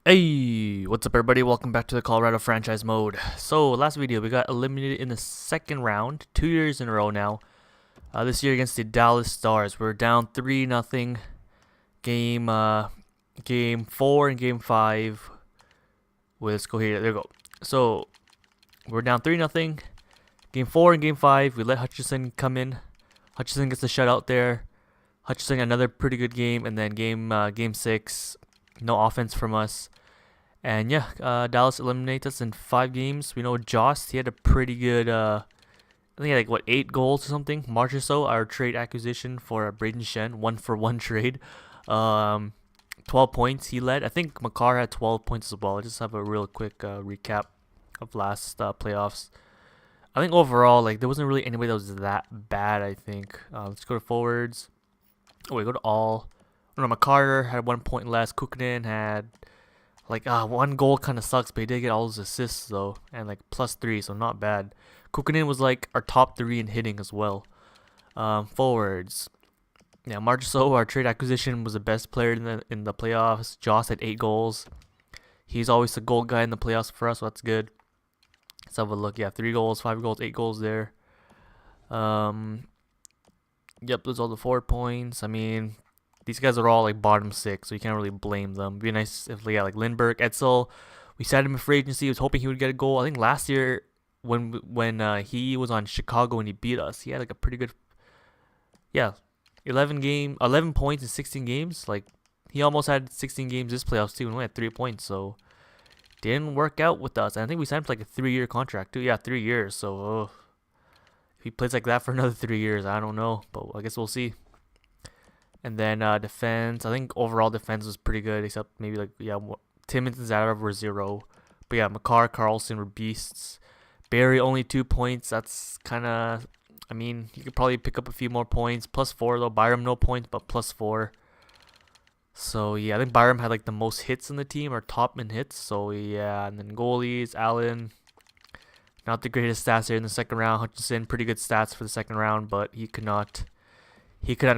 Hey, what's up everybody? Welcome back to the Colorado franchise mode. So last video we got eliminated in the second round, 2 years in a row now. This year against the Dallas Stars. We're down 3-0. Game 4 and game 5. Wait, let's go here. There we go. So we're down 3-0. Game 4 and game 5. We let Hutchinson come in. Hutchinson gets the shutout there. Hutchinson another pretty good game, and then game 6. No offense from us. And yeah, Dallas eliminates us in 5 games. We know Joss, he had a pretty good, I think he had like, 8 goals or something. March or so, our trade acquisition for Braden Shen, 1-for-1 trade. 12 points he led. I think Makar had 12 points as well. I'll just have a real quick recap of last playoffs. I think overall, like, there wasn't really anybody that was that bad, I think. Let's go to forwards. Oh, wait, go to all. No, Makar had 1 point less. Kukunin had like 1 goal, kind of sucks, but he did get all his assists though, and like +3, so not bad. Kukunin was like our top 3 in hitting as well. Forwards, yeah, Marchessault, our trade acquisition, was the best player in the playoffs. Joss had 8 goals. He's always the goal guy in the playoffs for us, so that's good. Let's have a look. Yeah, 3 goals, 5 goals, 8 goals there. Yep, those are all the 4 points. I mean, these guys are all like bottom 6, so you can't really blame them. It'd be nice if like Lindbergh, Edsel, we signed him in free agency. I was hoping he would get a goal. I think last year when he was on Chicago and he beat us, he had like a pretty good, 11 points in 16 games. Like he almost had 16 games this playoffs too, and only had 3 points. So didn't work out with us. And I think we signed for like a 3-year contract too. Yeah, 3 years. So if he plays like that for another 3 years, I don't know, but I guess we'll see. And then defense, I think overall defense was pretty good, except maybe like Timmins and Zadorov were 0. But yeah, Makar, Carlson were beasts. Barry only 2 points. That's kind of, I mean, you could probably pick up a few more points. +4 though. Byram no points, but +4. So yeah, I think Byram had like the most hits in the team, or top in hits. So yeah, and then goalies, Allen, not the greatest stats here in the second round. Hutchinson, pretty good stats for the second round, but he could not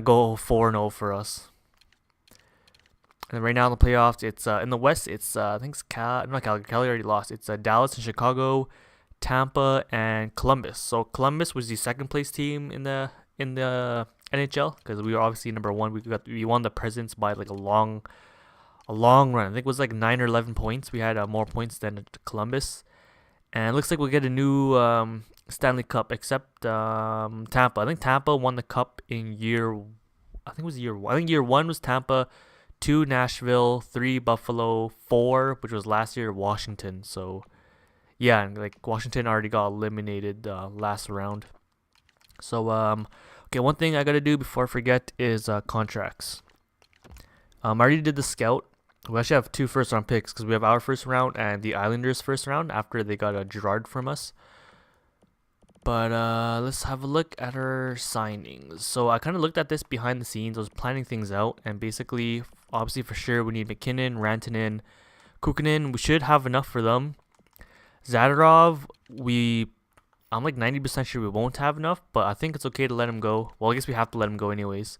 go 4-0 for us. And right now in the playoffs, it's in the West. It's I think it's not Calgary. Calgary already lost. It's Dallas and Chicago, Tampa and Columbus. So Columbus was the second place team in the NHL, because we were obviously number 1. We won the Presidents by like a long run. I think it was like 9 or 11 points. We had more points than Columbus, and it looks like we'll get a new Stanley Cup, except Tampa. I think Tampa won the cup in I think it was year 1. I think year 1 was Tampa, 2 Nashville, 3 Buffalo, 4, which was last year, Washington. So yeah, and like Washington already got eliminated last round. So okay, one thing I gotta do before I forget is contracts. I already did the scout. We actually have 2 first round picks, because we have our first round and the Islanders first round after they got a Gerard from us. But let's have a look at our signings. So I kind of looked at this behind the scenes. I was planning things out, and basically, obviously for sure, we need McKinnon, Rantanen, Kukunin. We should have enough for them. Zadorov, I'm like 90% sure we won't have enough, but I think it's okay to let him go. Well, I guess we have to let him go anyways,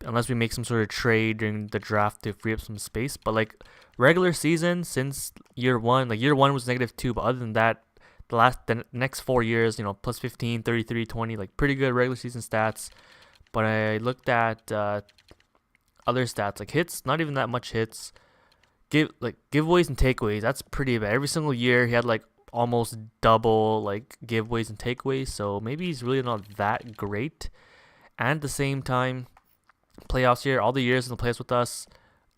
unless we make some sort of trade during the draft to free up some space. But like regular season, since year 1, like year 1 was -2, but other than that, the next 4 years, +15, 33, 20, like pretty good regular season stats. But I looked at other stats, like hits, not even that much hits. Giveaways and takeaways, that's pretty bad. Every single year he had like almost double like giveaways and takeaways, so maybe he's really not that great. And at the same time, playoffs year, all the years in the playoffs with us,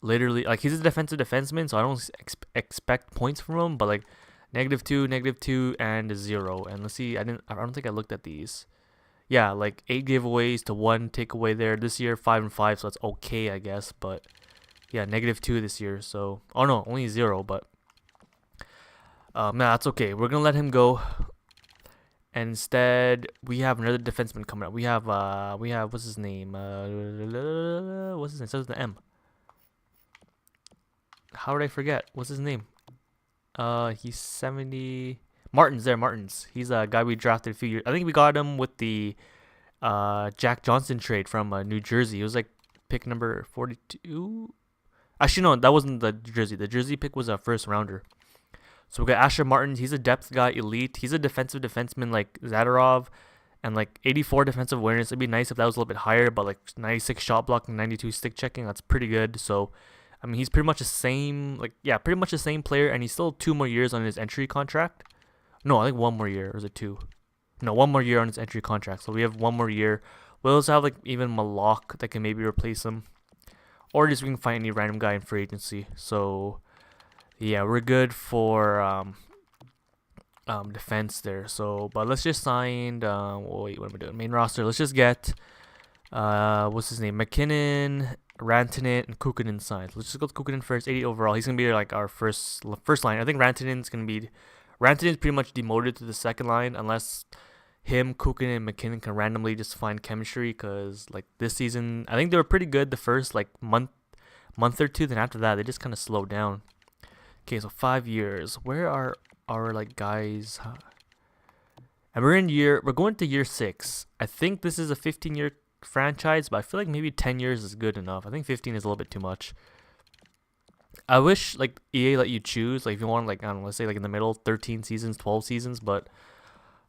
literally, like, he's a defensive defenseman, so I don't expect points from him, but like -2, -2, and a 0. And let's see, I don't think I looked at these. Yeah, like 8 giveaways to 1 takeaway there. This year 5 and 5, so that's okay, I guess. But yeah, -2 this year. So no, only 0. But that's okay. We're gonna let him go. And instead, we have another defenseman coming up. We have what's his name? What's his name? It starts with the M. How did I forget? What's his name? He's 70. Martins. He's a guy we drafted a few years. I think we got him with the Jack Johnson trade from New Jersey. It was like pick number 42. Actually, no, that wasn't the jersey. The jersey pick was a first rounder. So we got Asher Martin. He's a depth guy, elite. He's a defensive defenseman like Zadorov, and like 84 defensive awareness. It'd be nice if that was a little bit higher, but like 96 shot blocking, 92 stick checking. That's pretty good. So, I mean, he's pretty much the same. Like, yeah, pretty much the same player, and he's still 2 more years on his entry contract. No, I think 1 more year. Or is it 2? No, 1 more year on his entry contract. So we have 1 more year. We'll also have like even Malak that can maybe replace him, or just we can find any random guy in free agency. So yeah, we're good for defense there. So, but let's just sign. Wait, what am I doing? Main roster. Let's just get what's his name? McKinnon, Rantanen, and Kukunen signed. Let's just go with Kukunen first. 80 overall. He's gonna be like our first line. I think Rantanen's pretty much demoted to the second line unless him, Kukunen, and McKinnon can randomly just find chemistry. Because like this season, I think they were pretty good the first like month or two. Then after that, they just kind of slowed down. Okay, so 5 years. Where are our like guys? And we're going to year 6. I think this is a 15-year franchise, but I feel like maybe 10 years is good enough. I think 15 is a little bit too much. I wish like EA let you choose, like if you want like I don't know, let's say like in the middle, 13 seasons, 12 seasons, but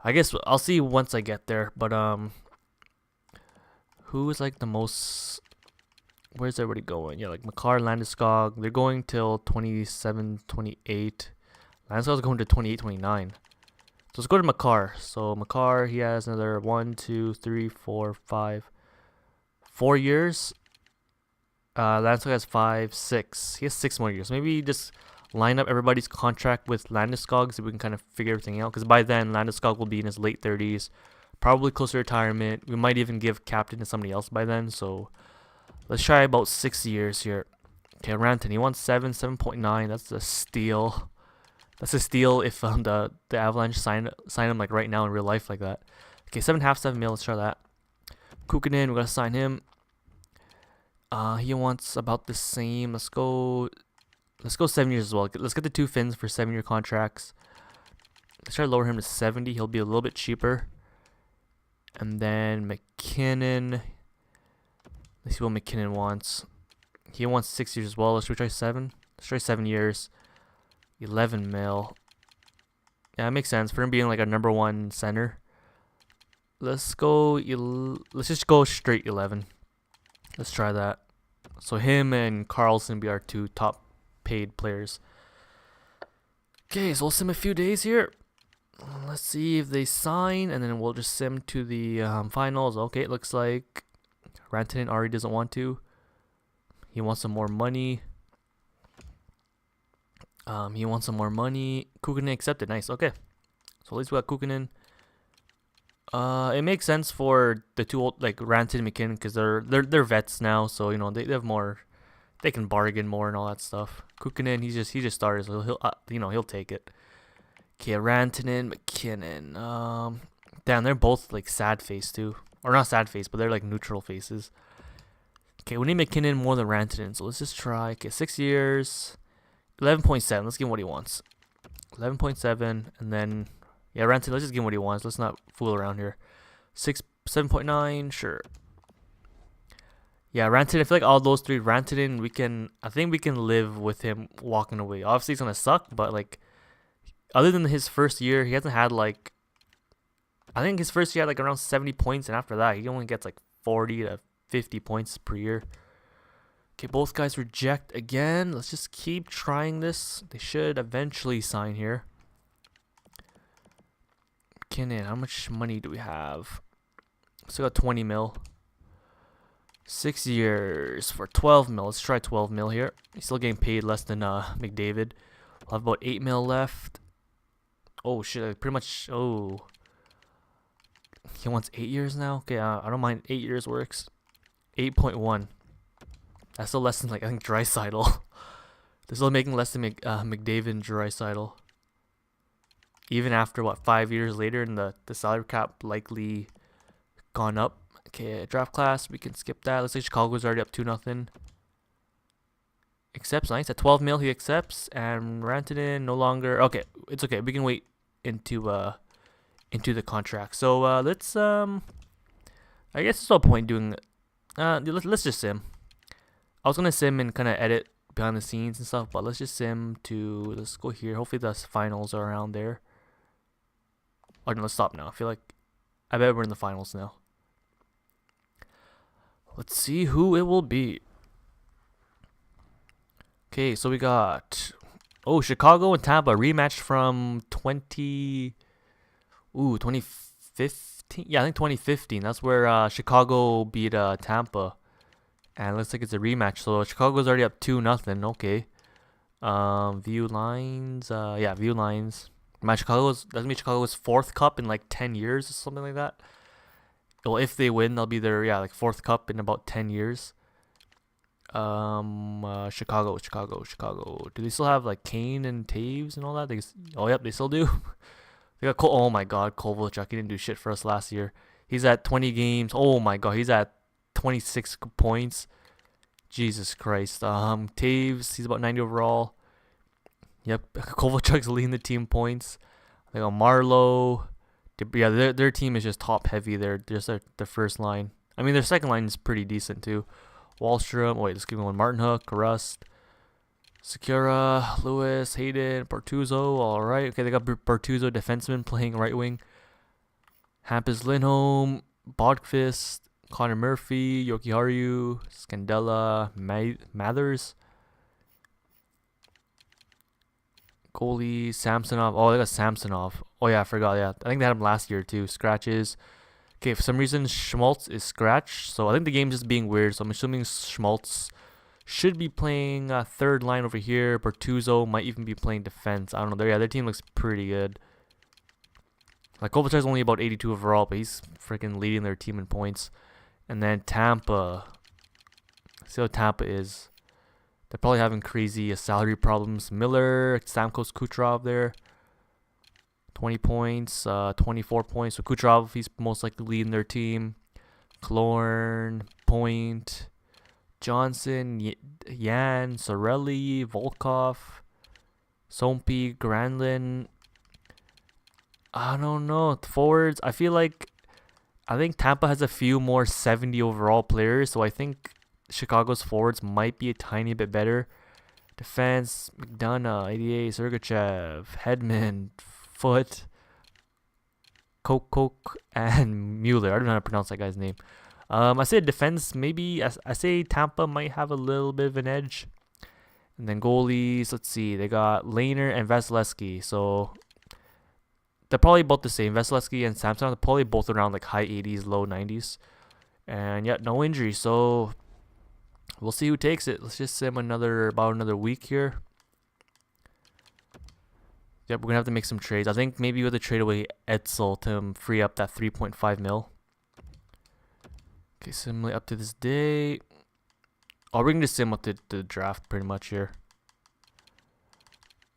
I guess I'll see once I get there. But who is like the most? Where's everybody going? Yeah, like Makar, Landeskog, they're going till 27, 28. Landeskog's going to 28, 29. So let's go to Makar. So Makar, he has another 1, 2, 3, 4, 5, 4 years. Landeskog has 5, 6. He has 6 more years. Maybe just line up everybody's contract with Landeskog so we can kind of figure everything out. Because by then, Landeskog will be in his late 30s, probably close to retirement. We might even give captain to somebody else by then. So let's try about 6 years here. Okay, Ranton, he wants 7.9. That's a steal. That's a steal if the Avalanche sign him like right now in real life like that. Okay, 7.5, 7 mil. Let's try that. Kukunen, we're gonna sign him. He wants about the same. Let's go 7 years as well. Let's get the 2 Finns for 7-year contracts. Let's try to lower him to 70. He'll be a little bit cheaper. And then McKinnon. Let's see what McKinnon wants. He wants 6 years as well. Should we try 7? Let's try 7 years. 11 mil. Yeah, it makes sense for him being like a number 1 center. Let's just go straight 11. Let's try that. So him and Carlson be our 2 top paid players. Okay, so we'll sim a few days here. Let's see if they sign, and then we'll just sim to the finals. Okay, it looks like Rantanen already doesn't want to. He wants some more money. Kukunen accepted. Nice. Okay. So at least we got Kukunen. It makes sense for the 2 old, like Rantanen and McKinnon, because they're vets now, so you know they have more. They can bargain more and all that stuff. Kukunen, he just started, so he'll take it. Okay, Rantanen, McKinnon. Damn, they're both like sad face too, or not sad face, but they're like neutral faces. Okay, we need McKinnon more than Rantanen, so let's just try. Okay, 6 years, 11.7. Let's give him what he wants. 11.7, and then yeah, Rantanen. Let's just give him what he wants. Let's not fool around here. 7.9, sure. Yeah, Rantanen. I feel like all those 3, Rantanen, I think we can live with him walking away. Obviously, it's gonna suck, but like, other than his first year, he hasn't had like, I think his first year had like around 70 points, and after that, he only gets like 40 to 50 points per year. Okay, both guys reject again. Let's just keep trying this. They should eventually sign here. McKinnon, how much money do we have? Still got 20 mil. 6 years for 12 mil. Let's try 12 mil here. He's still getting paid less than McDavid. We'll have about 8 mil left. Oh shit! Pretty much. Oh, he wants 8 years now. Okay, I don't mind. 8 years works. 8.1. That's still less than like I think Draisaitl. They're still making less than McDavid and Draisaitl. Even after what 5 years later, and the salary cap likely gone up. Okay, draft class, we can skip that. Looks like Chicago's already up 2-0. Accepts, nice. At 12 mil, he accepts. And Rantanen no longer. Okay, it's okay. We can wait into the contract. So let's I guess there's no point doing. Let's just sim. I was gonna sim and kind of edit behind the scenes and stuff. But let's just sim to, let's go here. Hopefully the finals are around there. Oh no, let's stop now. I bet we're in the finals now. Let's see who it will be. Okay, so we got Chicago and Tampa rematched from 2015. Yeah, I think 2015. That's where Chicago beat Tampa, and it looks like it's a rematch. So Chicago's already up 2-0. Okay. View lines. Yeah, view lines. That's gonna be Chicago's fourth cup in like 10 years or something like that. Well, if they win, they'll be their fourth cup in about 10 years. Chicago. Do they still have like Kane and Taves and all that? Yep, they still do. They got oh my God, Kovalchuk. He didn't do shit for us last year. He's at 20 games. Oh my God, he's at 26 points. Jesus Christ. Taves, he's about 90 overall. Yep, Kovalchuk's leading the team points. They got Marlowe. Yeah, their team is just top heavy. They're just their first line. I mean, their second line is pretty decent too. Wallstrom. Wait, let's keep going. Martin Hook, Rust, Secura, Lewis, Hayden, Bertuzzo. All right. Okay, they got Bertuzzo, defenseman, playing right wing. Hampus Lindholm, Bodkvist, Connor Murphy, Yokiharu, Scandella, Mathers. Goalie, Samsonov. Oh, they got Samsonov. Oh, yeah, I forgot. Yeah, I think they had him last year, too. Scratches. Okay, for some reason, Schmaltz is scratched. So I think the game's just being weird. So I'm assuming Schmaltz should be playing third line over here. Bertuzzo might even be playing defense. I don't know. Their team looks pretty good. Like, Kovalchuk's only about 82 overall, but he's freaking leading their team in points. And then Tampa. See how Tampa is. They're probably having crazy salary problems. Miller, Stamkos, Kucherov there. 20 points, 24 points. So Kucherov, he's most likely leading their team. Klorn, Point, Johnson, Yan, Sorelli, Volkov, Sompi, Granlund. I don't know. Forwards, I think Tampa has a few more 70 overall players, so I think Chicago's forwards might be a tiny bit better. Defense, McDonough, 88, Sergachev, Hedman, Foot, Koch, and Mueller. I don't know how to pronounce that guy's name. I say defense, maybe. I say Tampa might have a little bit of an edge. And then goalies, let's see. They got Lehner and Vasilevsky. So they're probably both the same. Vasilevsky and Samsonov are probably both around like high 80s, low 90s. And yeah, no injury. So we'll see who takes it. Let's just sim about another week here. Yep, we're going to have to make some trades. I think maybe we have to trade away Edsel to free up that 3.5 mil. Okay, similarly up to this day. Oh, we're going to sim up to the draft pretty much here.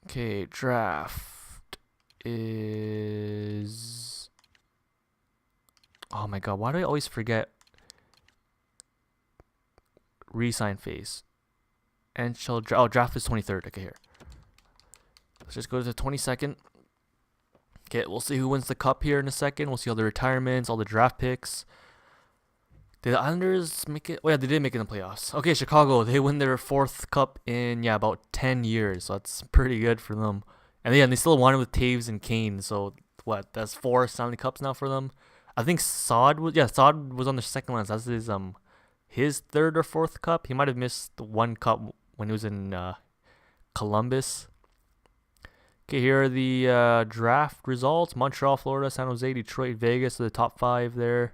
Okay, draft is... Oh my God, why do I always forget? Resign phase. NHL draft is 23rd. Okay, here. Let's just go to the 22nd. Okay, we'll see who wins the cup here in a second. We'll see all the retirements, all the draft picks. Did the Islanders make it? Oh, yeah, they did make it in the playoffs. Okay, Chicago, they win their fourth cup in, about 10 years. So that's pretty good for them. And yeah, they still won it with Taves and Kane. So, what? That's 4 Stanley Cups now for them. I think Saad was on the second line. So that's his third or fourth cup. He might have missed one cup when he was in Columbus. Okay, here are the draft results. Montreal, Florida, San Jose, Detroit, Vegas are the top 5 there.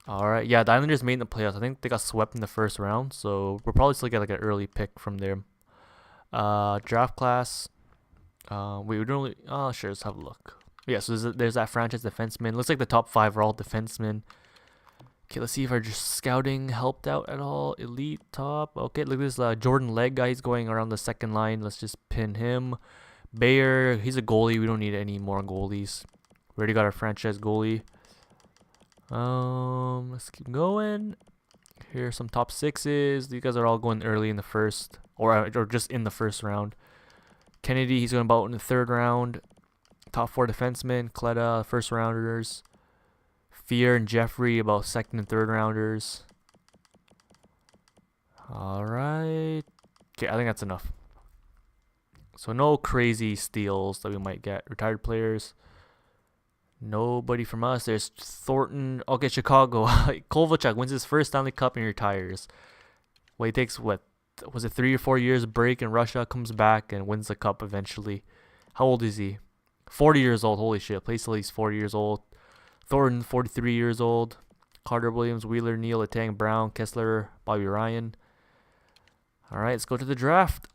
All right, yeah, the Islanders made the playoffs. I think they got swept in the first round, so we'll probably still get like an early pick from there. Draft class. Wait, we don't really... Oh, sure, let's have a look. Yeah, so there's that franchise defenseman. Looks like the top 5 are all defensemen. Okay, let's see if our scouting helped out at all. Elite top. Okay, look at this Jordan Legg guy. He's going around the second line. Let's just pin him. Bayer, he's a goalie. We don't need any more goalies. We already got our franchise goalie. Let's keep going. Here are some top 6s. These guys are all going early in the first, or just in the first round. Kennedy, he's going about in the 3rd round. Top 4 defensemen. Kleda, first rounders. Fear and Jeffrey, about 2nd and 3rd rounders. All right. Okay, I think that's enough. So no crazy steals that we might get. Retired players. Nobody from us. There's Thornton. Okay, Chicago. Kovalchuk wins his first Stanley Cup and retires. Well, he takes what? Was it 3 or 4 years break in Russia? Comes back and wins the cup eventually. How old is he? 40 years old. Holy shit. Plays till he's 40 years old. Thornton, 43 years old. Carter Williams, Wheeler, Neal, Letang, Brown, Kessler, Bobby Ryan. All right, let's go to the draft.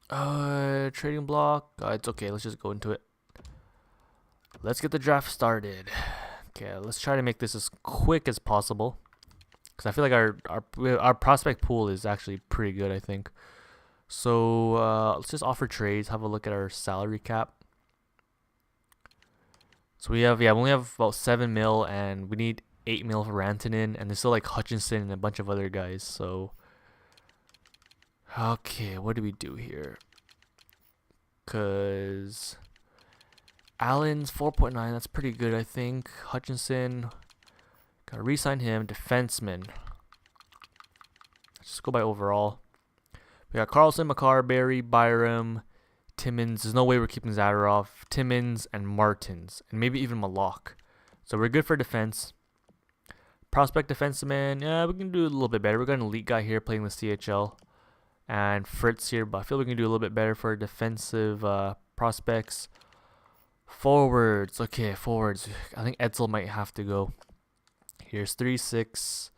Trading block. It's okay. Let's just go into it. Let's get the draft started. Okay, let's try to make this as quick as possible, because I feel like our prospect pool is actually pretty good, I think. So let's just offer trades. Have a look at our salary cap. So we only have about 7 mil, and we need 8 mil for Rantanen, and there's still like Hutchinson and a bunch of other guys. So okay, what do we do here? Cause Allen's 4.9, that's pretty good, I think. Hutchinson, gotta re-sign him. Defenseman. Let's just go by overall. We got Carlson, Makar, Barry, Byram, Timmins. There's no way we're keeping Zadorov. Timmins and Martins, and maybe even Malak. So we're good for defense. Prospect defenseman, yeah, we can do a little bit better. We got an elite guy here playing the CHL, and Fritz here, but I feel we can do a little bit better for defensive prospects. Forwards, okay, forwards. I think Edsel might have to go. Here's 3, 6,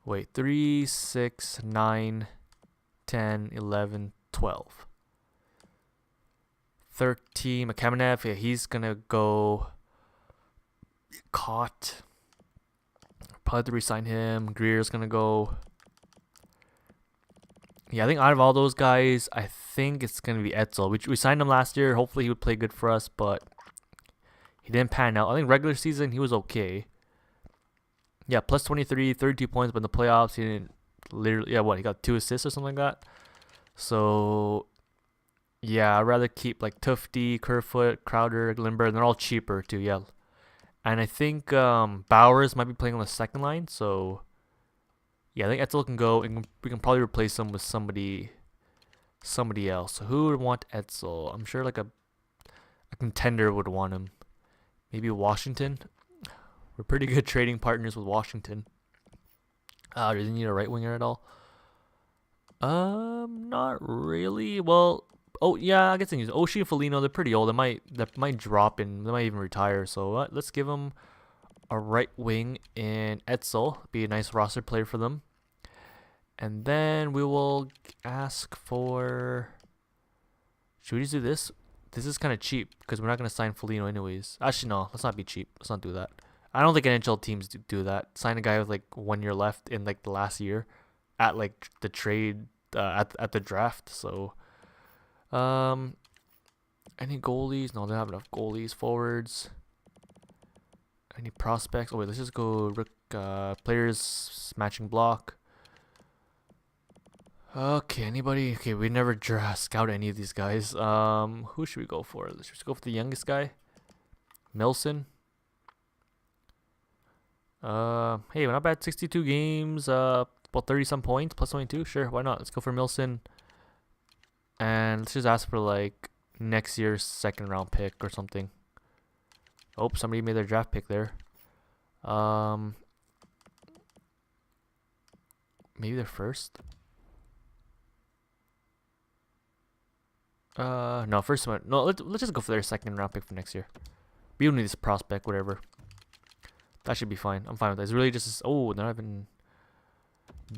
9, 10, 11, 12. 13, Kamenev, yeah, he's gonna go. Caught. Probably have to resign him. Greer's gonna go. Yeah, I think out of all those guys, I think it's going to be Edsel. We signed him last year. Hopefully he would play good for us, but he didn't pan out. I think regular season, he was okay. Yeah, plus 23, 32 points, but in the playoffs, he didn't literally, he got 2 assists or something like that. So, yeah, I'd rather keep like Tufty, Kerfoot, Crowder, Glimber, and they're all cheaper too, yeah. And I think Bowers might be playing on the second line, so yeah, I think Edsel can go, and we can probably replace him with somebody else. So who would want Edsel? I'm sure like a contender would want him. Maybe Washington. We're pretty good trading partners with Washington. Does he need a right winger at all? Not really. Well, oh yeah, I guess I can use Oshie and Foligno. They're pretty old. They might drop and they might even retire. So let's give them a right wing in Edsel. Be a nice roster player for them. And then we will ask for. Should we just do this? This is kind of cheap because we're not going to sign Foligno anyways. Actually, no. Let's not be cheap. Let's not do that. I don't think NHL teams do that. Sign a guy with like 1 year left in like the last year at like the trade at the draft. So, any goalies? No, they don't have enough goalies. Forwards. Any prospects? Oh wait, let's just go players matching block. Okay, anybody? Okay, we never scout any of these guys. Who should we go for? Let's just go for the youngest guy, Milson. Hey, we're not bad. 62 games. About 30 some points, plus 22. Sure, why not? Let's go for Milson. And let's just ask for like next year's second round pick or something. Oh, somebody made their draft pick there. Maybe their first. No, first one. No, let's just go for their second round pick for next year. We don't need this prospect, whatever. That should be fine. I'm fine with that. It's really just they're not even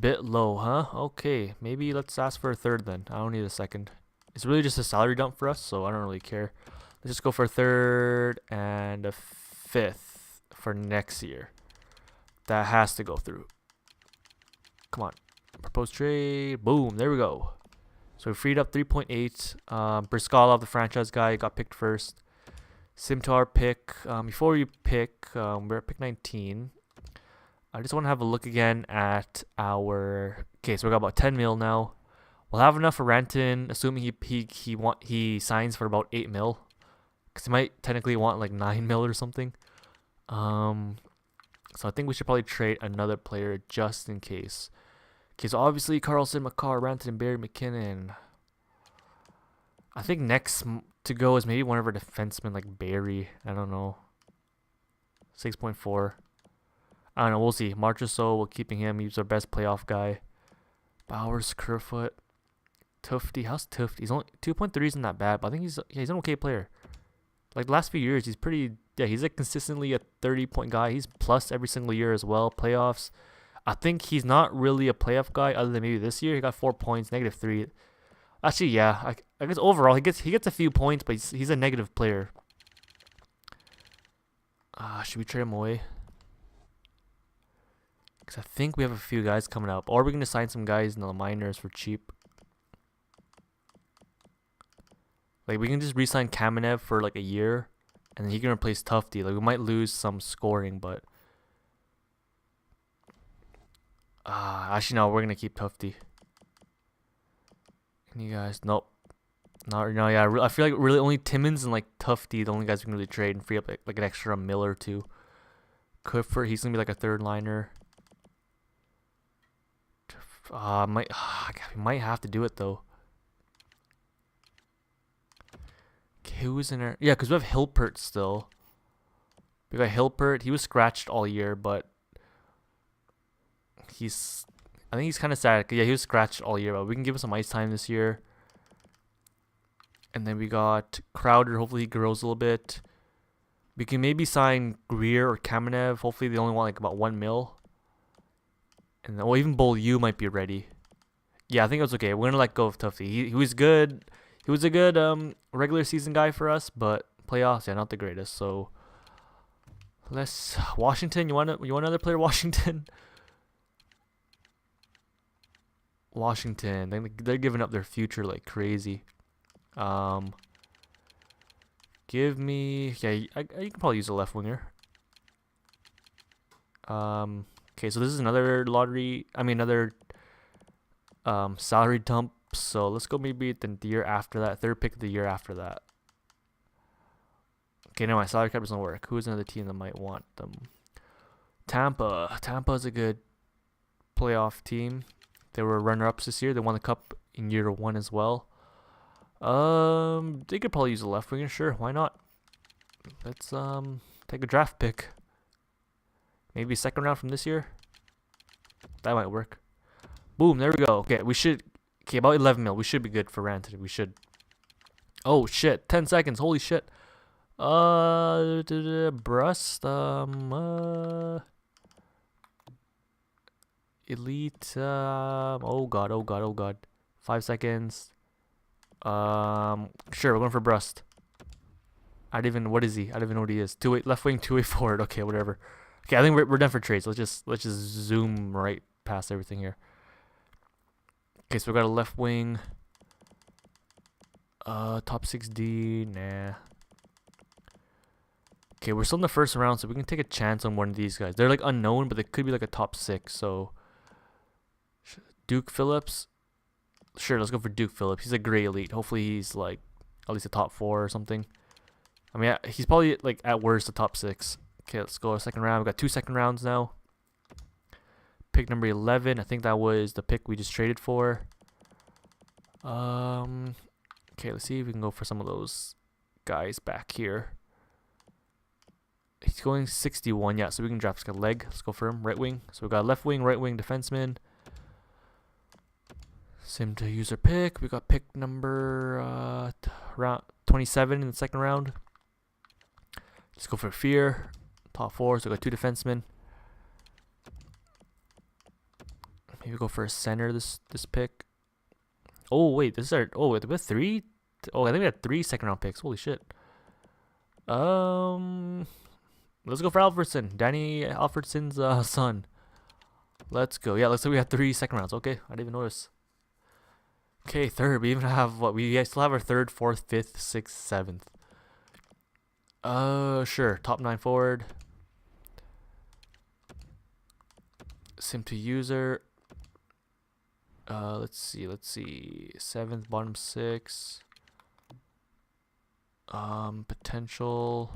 bit low, huh? Okay, maybe let's ask for a third then. I don't need a second. It's really just a salary dump for us, so I don't really care. Let's just go for a third and a fifth for next year. That has to go through. Come on. Proposed trade. Boom. There we go. So we freed up 3.8. Briskalov, the franchise guy, got picked first. Simtar pick. Before we pick, we're at pick 19. I just want to have a look again at our. Okay, so we got about 10 mil now. We'll have enough for Rantanen, assuming he signs for about 8 mil, because he might technically want like 9 mil or something. So I think we should probably trade another player just in case. Okay, so obviously Carlson, McCarr, Rantanen, Barry, McKinnon. I think next to go is maybe one of our defensemen like Barry. I don't know. 6.4. I don't know. We'll see. Marchessault, we're keeping him. He's our best playoff guy. Bowers, Kerfoot, Tufty. How's Tufty? He's only 2.3 isn't that bad, but I think he's an okay player. Like the last few years, he's pretty. Yeah, he's like consistently a 30-point guy. He's plus every single year as well. Playoffs. I think he's not really a playoff guy other than maybe this year. He got 4 points, -3. Actually, yeah. I guess overall he gets a few points, but he's a negative player. Should we trade him away? Because I think we have a few guys coming up. Or we're going to sign some guys in the minors for cheap. Like, we can just re-sign Kamenev for like a year. And then he can replace Tufty. Like, we might lose some scoring, but... actually, no. We're going to keep Tufty. Any guys? Nope. No, yeah. I feel like really only Timmins and like Tufty, the only guys we can really trade and free up like an extra mil or two. Clifford, he's gonna be like a third liner. We might have to do it though. Okay, who's in there? Yeah, because we have Hilpert still. We got Hilpert. He was scratched all year, but I think he's kind of sad. Yeah, he was scratched all year, but we can give him some ice time this year. And then we got Crowder. Hopefully he grows a little bit. We can maybe sign Greer or Kamenev. Hopefully they only want like about 1 mil. And then, even Beaulieu might be ready. Yeah, I think it was okay. We're gonna let go of Tufty. He was good. He was a good regular season guy for us, but playoffs, yeah, not the greatest. So let's Washington. You want another player, Washington? Washington. They're giving up their future like crazy. Give me, yeah, you can probably use a left winger. Okay, so this is another another salary dump. So let's go maybe the year after that, third pick of the year after that. Okay, no, my salary cap doesn't work. Who's another team that might want them? Tampa. Tampa is a good playoff team. They were runner-ups this year. They won the cup in year 1 as well. They could probably use a left winger. Sure, why not? Let's take a draft pick. Maybe a second round from this year. That might work. Boom, there we go. Okay, about 11 mil. We should be good for Rantanen. We should. Oh shit, 10 seconds. Holy shit. Brust. Elite. Oh god. 5 seconds. Sure, we're going for Brust. What is he? I don't even know what he is. Left wing, 2-way forward. Okay, whatever. Okay, I think we're done for trades. Let's just zoom right past everything here. Okay, so we got a left wing. Top 6D, nah. Okay, we're still in the first round, so we can take a chance on one of these guys. They're like unknown, but they could be like a top 6. So Duke Phillips. Sure, let's go for Duke Phillips. He's a great elite. Hopefully he's like at least a top 4 or something. I mean, he's probably like at worst a top 6. Okay, let's go second round. We got 2 second rounds now. Pick number 11. I think that was the pick we just traded for. Okay, let's see if we can go for some of those guys back here. He's going 61, yeah, so we can draft a leg. Let's go for him. Right wing. So we got left wing, right wing, defenseman. Sim to user pick. We got pick number round 27 in the second round. Let's go for Fear. Top 4, so we got 2 defensemen. Maybe go for a center this pick. Oh wait, this is our we have 3. Oh, I think we had 3 second round picks. Holy shit. Let's go for Alfredson. Danny Alfredson's son. Let's go. Yeah, looks like we had 3 second rounds. Okay, I didn't even notice. Okay, third. We even have what? We still have our 3rd, 4th, 5th, 6th, 7th. Sure. Top 9 forward. Sim to user. Let's see. 7th, bottom 6. Potential.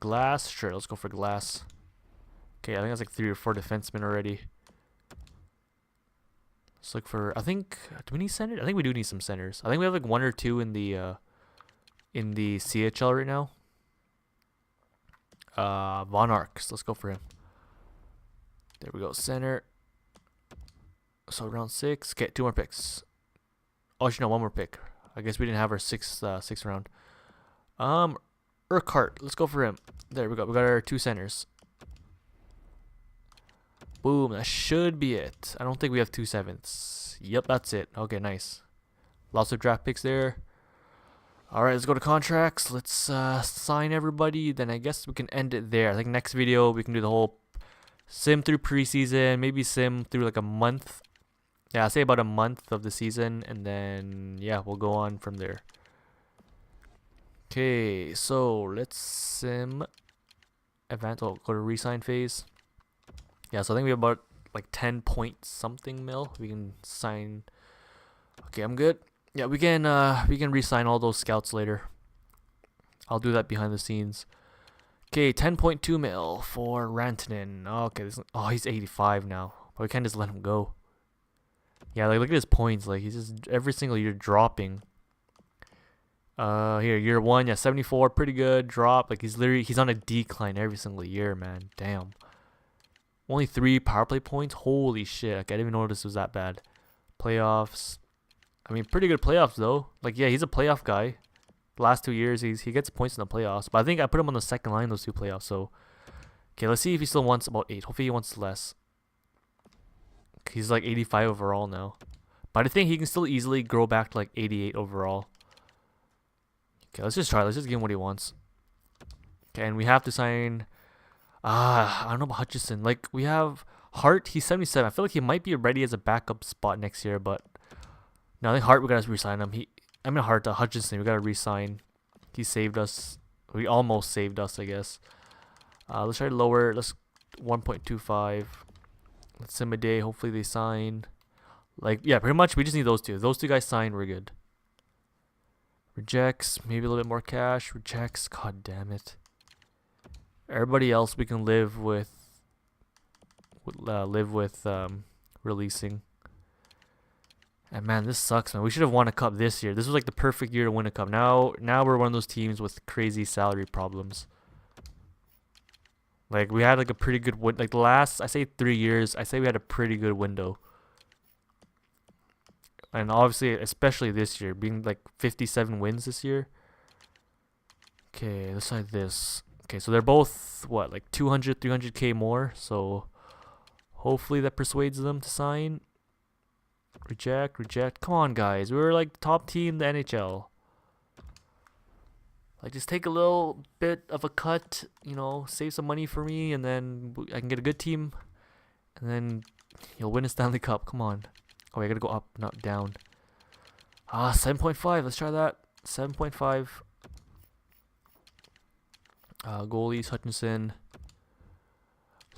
Glass. Sure, let's go for Glass. Okay, I think that's like 3 or 4 defensemen already. Let's look for. I think. Do we need centers? I think we do need some centers. I think we have like 1 or 2 in the CHL right now. Von Arx. Let's go for him. There we go. Center. So round 6. Okay, 2 more picks. Oh, actually, no, 1 more pick. I guess we didn't have our sixth round. Urquhart. Let's go for him. There we go. We got our 2 centers. Boom. That should be it. I don't think we have 2 sevenths. Yep, that's it. Okay, nice. Lots of draft picks there. All right, let's go to contracts. Let's sign everybody. Then I guess we can end it there. I think next video we can do the whole sim through preseason. Maybe sim through like a month. Yeah, I'll say about a month of the season. And then, yeah, we'll go on from there. Okay, so let's sim. Advance. Oh, go to resign phase. Yeah, so I think we have about like 10 point something mil. We can sign. Okay, I'm good. Yeah, we can re-sign all those scouts later. I'll do that behind the scenes. Okay, 10.2 mil for Rantanen. Okay, he's 85 now. But we can't just let him go. Yeah, like look at his points. Like he's just every single year dropping. Here, year 1, yeah, 74, pretty good. Drop. Like he's on a decline every single year, man. Damn. Only 3 power play points. Holy shit! Like, I didn't even know this was that bad. Playoffs. I mean, pretty good playoffs though. Like, yeah, he's a playoff guy. The last 2 years, he gets points in the playoffs. But I think I put him on the second line those 2 playoffs. So, okay, let's see if he still wants about 8. Hopefully, he wants less. He's like 85 overall now. But I think he can still easily grow back to like 88 overall. Okay, let's just try. Let's just give him what he wants. Okay, and we have to sign. I don't know about Hutchison. Like, we have Hart. He's 77. I feel like he might be ready as a backup spot next year, but. No, I think Hart, we gotta re-sign him. Hutchinson, we gotta re-sign. He saved us. We almost saved us, I guess. Let's try to lower. Let's 1.25. Let's sim a day. Hopefully they sign. Like, yeah, pretty much we just need those 2. If those 2 guys sign, we're good. Rejects. Maybe a little bit more cash. Rejects. God damn it. Everybody else we can live with. Releasing. And man, this sucks, man. We should have won a cup this year. This was like the perfect year to win a cup. Now we're one of those teams with crazy salary problems. Like, we had like a pretty good win. Like the last, I say 3 years, I say we had a pretty good window. And obviously, especially this year, being like 57 wins this year. Okay, let's try this. Okay, so they're both what, like 200, 300k more. So hopefully that persuades them to sign. Reject. Come on, guys. We were like top team in the NHL. Like, just take a little bit of a cut, you know, save some money for me, and then I can get a good team, and then you'll win a Stanley Cup. Come on. Oh, I gotta go up, not down. 7.5. Let's try that. 7.5. Goalies, Hutchinson.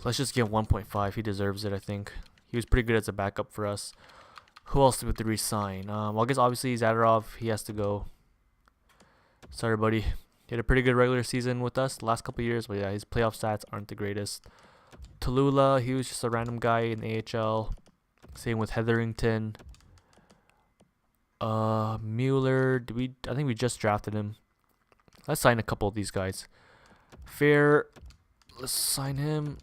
Let's just give 1.5. He deserves it, I think. He was pretty good as a backup for us. Who else did we re-sign? Well, I guess obviously Zadorov. He has to go. Sorry, buddy. He had a pretty good regular season with us the last couple of years, but yeah, his playoff stats aren't the greatest. Tallulah, he was just a random guy in the AHL. Same with Hetherington. Mueller. I think we just drafted him. Let's sign a couple of these guys. Fair. Let's sign him.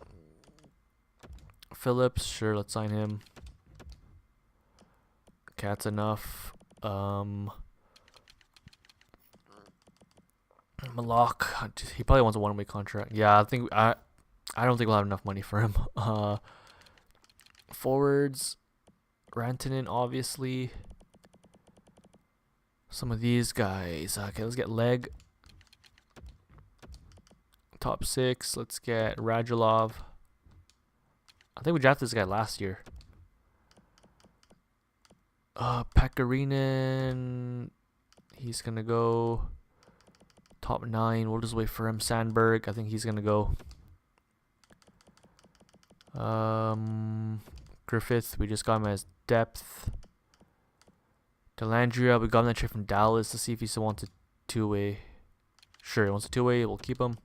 Phillips. Sure, let's sign him. Okay, that's enough. Malak, he probably wants a 1-way contract. Yeah, I don't think we'll have enough money for him. Forwards, Rantanen, obviously. Some of these guys. Okay, let's get Leg. Top 6. Let's get Radulov. I think we drafted this guy last year. Pekarinen. He's gonna go. Top 9. We'll just wait for him. Sandberg. I think he's gonna go. Griffith. We just got him as depth. Delandria. We got him that trade from Dallas. Let's see if he still wants a 2-way. Sure, he wants a 2-way. We'll keep him.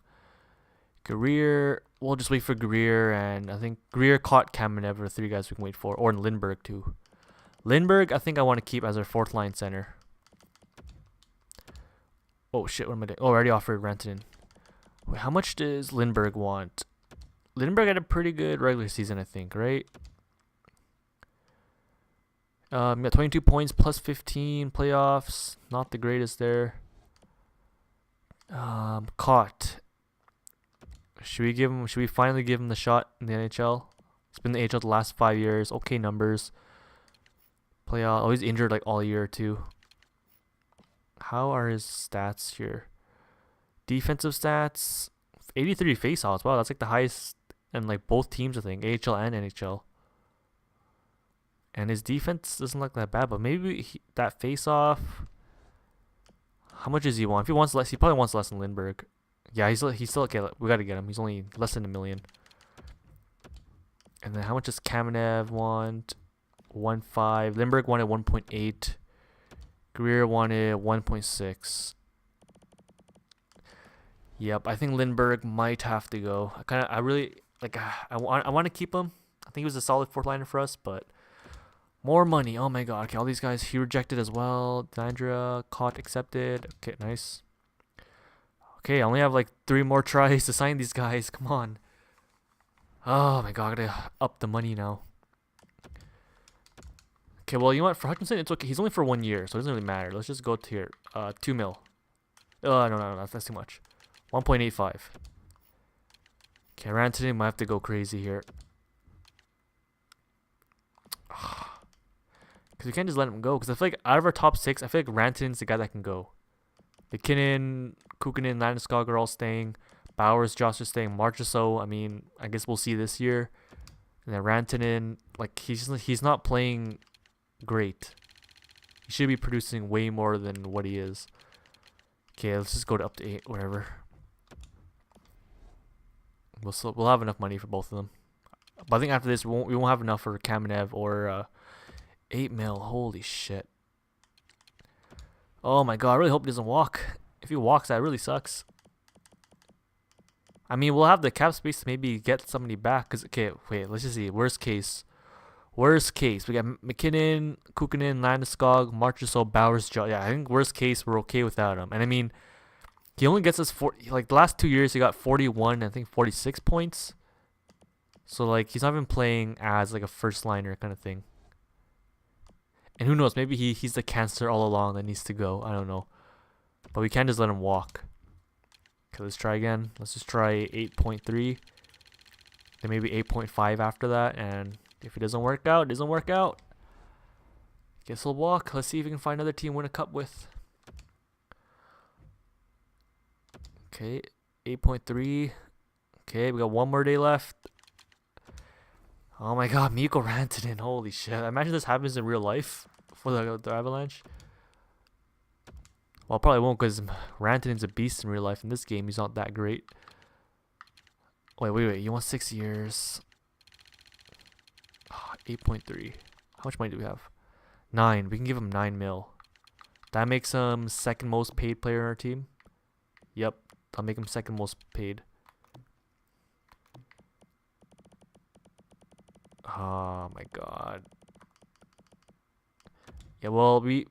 Greer, we'll just wait for Greer, and I think Greer caught Kamenev are 3 guys we can wait for, or Lindbergh too. Lindbergh, I think I want to keep as our 4th line center. Oh shit, what am I doing? Oh, I already offered Rantanen. Wait, how much does Lindbergh want? Lindbergh had a pretty good regular season, I think, right? Got 22 points plus 15 playoffs. Not the greatest there. Caught. Should we finally give him the shot in the NHL? It's been the NHL the last 5 years. Okay numbers. Playoff. Oh, he's injured like all year too. How are his stats here? Defensive stats. 83 faceoffs. Wow, that's like the highest in like both teams, I think. AHL and NHL. And his defense doesn't look that bad, but maybe that faceoff. How much does he want? If he wants less, he probably wants less than Lindbergh. Yeah, he's still okay. We gotta get him. He's only less than $1 million. And then how much does Kamenev want? 1.5. Lindbergh wanted 1.8. Greer wanted 1.6. Yep, I think Lindbergh might have to go. I really like. I want to keep him. I think he was a solid 4th liner for us, but more money. Oh my god. Okay, all these guys he rejected as well. Dandra caught accepted. Okay, nice. Okay, I only have like 3 more tries to sign these guys. Come on. Oh my god, I gotta up the money now. Okay, well, you know what? For Hutchinson, it's okay. He's only for 1 year, so it doesn't really matter. Let's just go to here. 2 mil. No, that's too much. 1.85. Okay, Rantanen might have to go crazy here. Because we can't just let him go. Because I feel like out of our top 6, I feel like Rantanen's the guy that can go. McKinnon, Kukunen, Landeskog are all staying. Bowers, Josh are staying. Marchessault, I mean, I guess we'll see this year. And then Rantanen, like, he's not playing great. He should be producing way more than what he is. Okay, let's just go to up to 8, whatever. We'll have enough money for both of them. But I think after this, we won't have enough for Kamenev or 8 mil. Holy shit. Oh my god, I really hope he doesn't walk. If he walks, that really sucks. I mean, we'll have the cap space to maybe get somebody back. Cause okay, wait, let's just see. Worst case, we got McKinnon, Kukunen, Landeskog, Marchessault, Bowers, yeah, I think worst case we're okay without him. And I mean, he only gets us like the last 2 years he got 41, I think 46 points. So like he's not even playing as like a 1st liner kind of thing. And who knows, maybe he's the cancer all along that needs to go. I don't know. But we can't just let him walk. Okay, let's try again. Let's just try 8.3. Then maybe 8.5 after that. And if it doesn't work out, it doesn't work out. Guess he'll walk. Let's see if we can find another team to win a cup with. Okay, 8.3. Okay, we got 1 more day left. Oh my god, Mikko Rantanen. Holy shit. I imagine this happens in real life for the Avalanche. Well, probably won't because Rantanen's a beast in real life. In this game, he's not that great. Wait. You want 6 years? 8.3. How much money do we have? 9. We can give him 9 mil. That makes him 2nd most paid player on our team. Yep. I'll make him 2nd most paid. Oh my god. Yeah, well, we...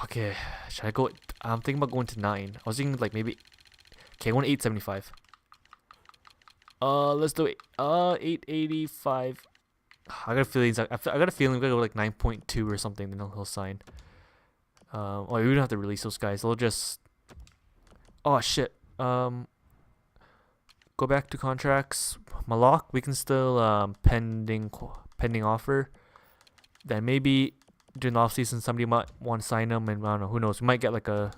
Okay, should I go... I'm thinking about going to 9. I was thinking like maybe... Okay, I want 875. Let's do it. 885. I got a feeling we gotta go like 9.2 or something, then he'll sign. Oh, we don't have to release those guys. They'll just... Oh, shit. Go back to contracts. Malak, we can still pending offer. Then maybe during the offseason somebody might want to sign him, and I don't know, who knows, we might get like a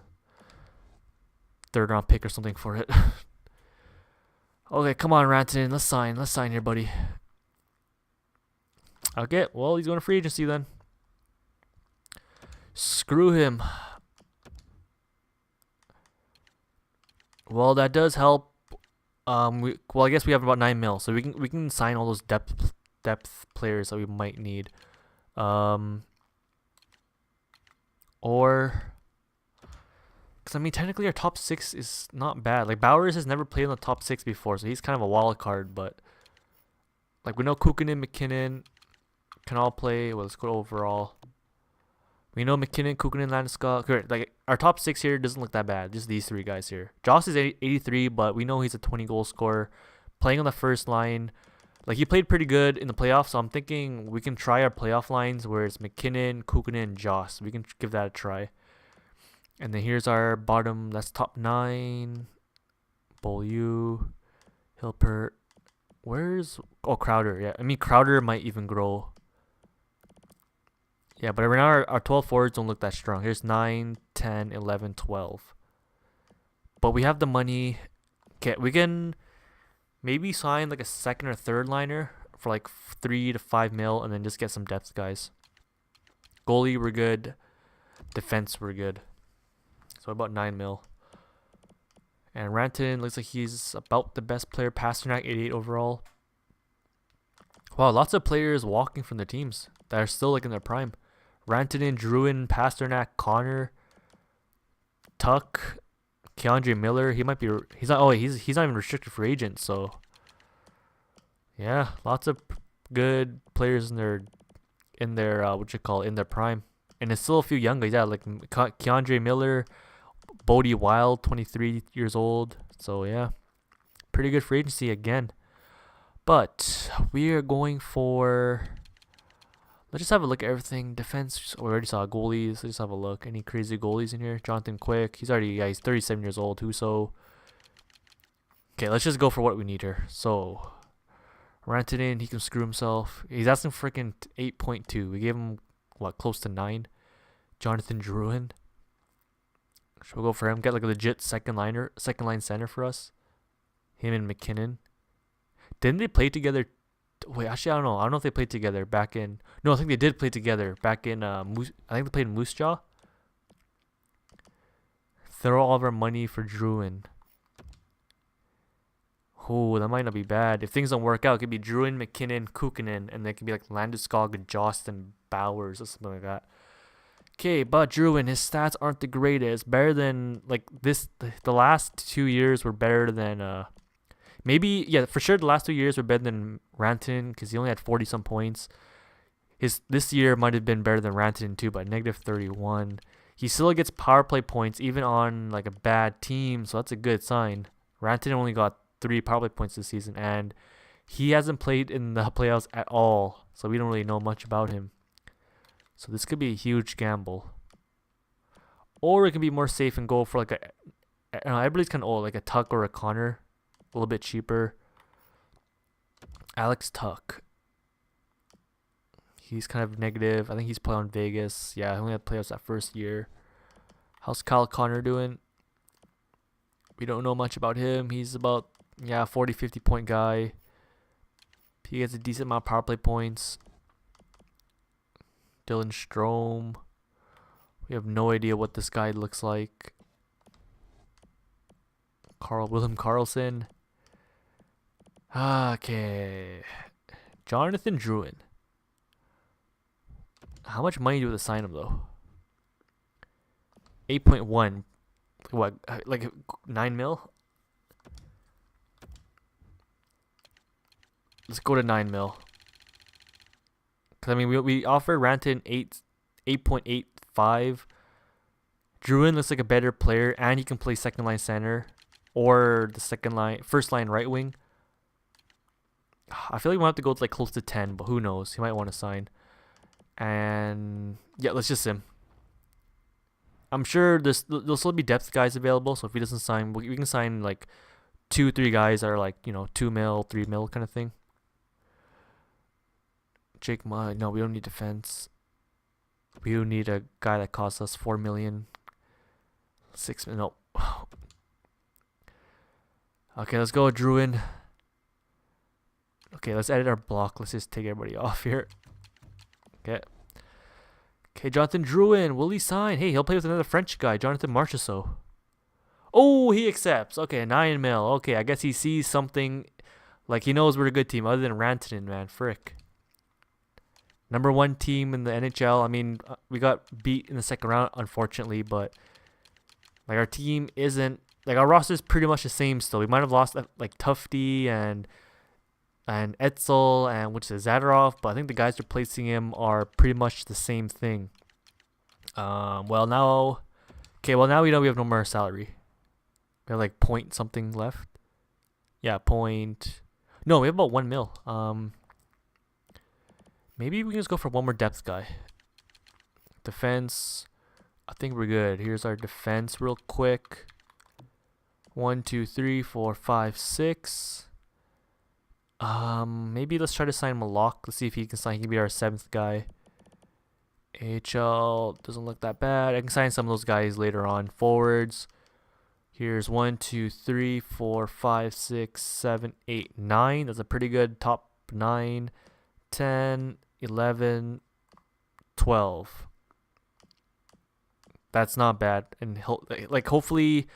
3rd round pick or something for it. Okay, come on, Rantanen, let's sign here, buddy. Okay, well, he's going to free agency then. Screw him. Well, that does help. Well, I guess we have about 9 mil, so we can sign all those depth players that we might need. Or, Because, I mean, technically our top 6 is not bad. Like, Bowers has never played in the top 6 before, so he's kind of a wild card. But, like, we know Kukunin, McKinnon can all play. Well, let's go overall. We know McKinnon, Kukunin, Landeskog. Like, our top 6 here doesn't look that bad. Just these 3 guys here. Joss is 83, but we know he's a 20-goal scorer. Playing on the first line. Like, he played pretty good in the playoffs, so I'm thinking we can try our playoff lines where it's McKinnon, Kukunin, and Joss. We can give that a try. And then here's our bottom. That's top 9. Beaulieu, Hilpert. Where's... Oh, Crowder. Yeah, I mean, Crowder might even grow. Yeah, but right now our 12 forwards don't look that strong. Here's 9, 10, 11, 12. But we have the money. Okay, we can maybe sign like a second or third liner for like 3 to 5 mil and then just get some depth guys. Goalie, we're good. Defense, we're good. So about 9 mil. And Rantanen looks like he's about the best player. Pasternak, 88 overall. Wow, lots of players walking from their teams that are still like in their prime. Rantanen, Druid, Pasternak, Connor, Tuck, Keandre Miller. He might be. He's not. Oh, he's not even restricted free agent. So yeah, lots of good players in their in their prime. And there's still a few young guys. Yeah, like Keandre Miller, Bodie Wild, 23 years old. So yeah, pretty good free agency again. But we are going for. Let's just have a look at everything. Defense, we already saw goalies. Let's just have a look. Any crazy goalies in here? Jonathan Quick. He's 37 years old. Huso. Okay, let's just go for what we need here. So, Rantanen, he can screw himself. He's asking freaking 8.2. We gave him, what, close to 9? Jonathan Druid. Should we go for him? Get like a legit second line center for us. Him and McKinnon. Didn't they play together? Wait, actually, I don't know. I don't know if they played together back in... No, I think they did play together back in... I think they played in Moose Jaw. Throw all of our money for Druid. Oh, that might not be bad. If things don't work out, it could be Druid, McKinnon, Kukunin, and then it could be like Landeskog, Justin, Bowers, or something like that. Okay, but Druid, his stats aren't the greatest. Better than... Like, the last 2 years were better than... Maybe, yeah, for sure the last 2 years were better than Rantanen because he only had 40-some points. This year might have been better than Rantanen too, but -31. He still gets power play points even on like a bad team, so that's a good sign. Rantanen only got 3 power play points this season, and he hasn't played in the playoffs at all, so we don't really know much about him. So this could be a huge gamble. Or it could be more safe and go for like a... everybody's kind of old, like a Tuck or a Connor. A little bit cheaper. Alex Tuck. He's kind of negative. I think he's playing on Vegas. Yeah, he only had playoffs that first year. How's Kyle Connor doing? We don't know much about him. He's about, 40, 50 point guy. He gets a decent amount of power play points. Dylan Strome. We have no idea what this guy looks like. William Karlsson. Okay. Jonathan Druid. How much money do we have to sign him though? 8.1. What? Like 9 mil? Let's go to 9 mil. Cause I mean we offered Rantanen 8.85. Druid looks like a better player and he can play second line center or the first line right wing. I feel like we might have to go to like close to 10, but who knows? He might want to sign. And yeah, let's just sim. I'm sure there'll still be depth guys available, so if he doesn't sign, we can sign like 2-3 guys that are like, 2 mil, 3 mil kind of thing. Jake Mudd, no, we don't need defense. We don't need a guy that costs us 4 million. 6 million, no. Okay, let's go with Druid. Okay, let's edit our block. Let's just take everybody off here. Okay. Okay, Jonathan Druid. Will he sign? Hey, he'll play with another French guy, Jonathan Marchessault. Oh, he accepts. Okay, 9 mil. Okay, I guess he sees something. Like, he knows we're a good team other than Rantanen, man. Frick. Number 1 team in the NHL. I mean, we got beat in the second round, unfortunately, but Like our team isn't like our roster is pretty much the same still. We might have lost like Tufty and Etzel and which is Zadorov, but I think the guys replacing him are pretty much the same thing. Well now, okay. Well now we know we have no more salary. We have like point something left. Yeah, point. No, we have about 1 mil. Maybe we can just go for one more depth guy. Defense. I think we're good. Here's our defense real quick. 1, 2, 3, 4, 5, 6. Maybe let's try to sign Malak. Let's see if he can sign. He can be our 7th guy. AHL doesn't look that bad. I can sign some of those guys later on. Forwards. Here's 1, 2, 3, 4, 5, 6, 7, 8, 9. That's a pretty good top 9, 10, 11, 12. That's not bad. And hopefully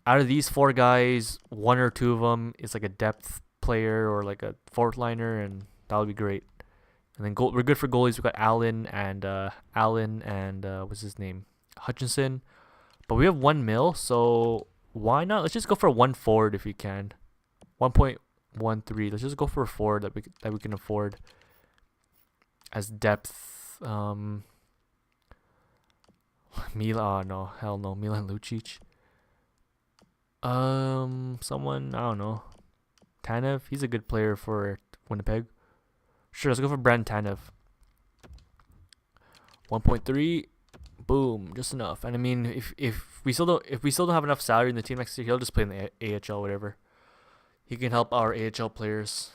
out of these 4 guys, 1 or 2 of them is like a depth player or like a 4th liner, and that would be great. And then we're good for goalies. We've got Allen and what's his name? Hutchinson. But we have 1 mil, so why not? Let's just go for 1 forward if we can. 1.13. Let's just go for a forward that we can afford as depth. Milan, no, hell no, Milan Lucic. Someone, I don't know. Tanev, he's a good player for Winnipeg. Sure, let's go for Brand Tanev. 1.3. Boom, just enough. And I mean, if we still don't have enough salary in the team next year, he'll just play in the AHL, whatever. He can help our AHL players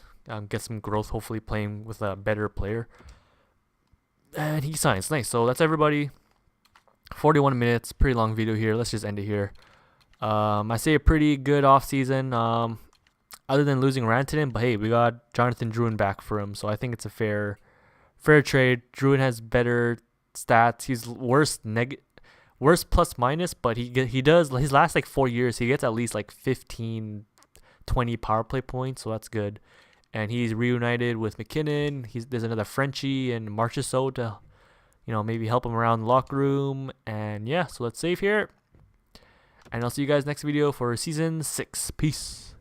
get some growth, hopefully playing with a better player. And he signs. Nice. So that's everybody. 41 minutes, pretty long video here. Let's just end it here. I say a pretty good off season. Other than losing Rantanen, but hey, we got Jonathan Druid back for him, so I think it's a fair trade. Druid has better stats. He's worse plus minus, but he does his last like 4 years he gets at least like 15, 20 power play points, so that's good. And he's reunited with McKinnon. There's another Frenchie and Marchessault to, maybe help him around the locker room. And yeah, so let's save here. And I'll see you guys next video for season 6. Peace.